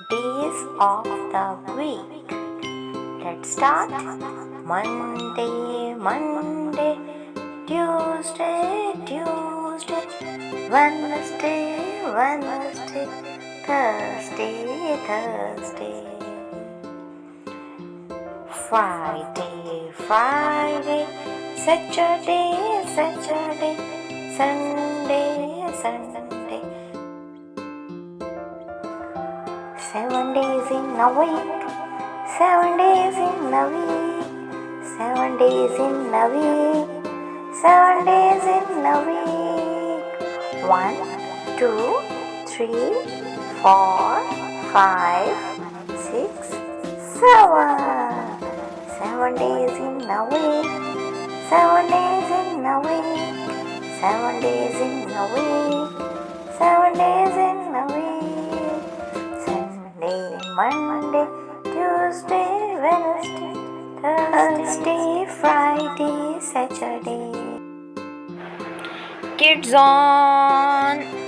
days of the week. Let's start. Monday, Monday, Tuesday, Tuesday, Wednesday, Wednesday, Thursday, Thursday, Friday, Friday, Saturday, Saturday, Sunday, Sunday. 7 days in a week, 7 days in a week, 7 days in a week, 7 days in a week. 1, 2, 3, 4, 5, 6, 7. 7 days in a week, 7 days in a week, 7 days in a week, 7 days in a week. Sunday, Monday, Tuesday, Wednesday, Thursday, Friday, Saturday. Kids on!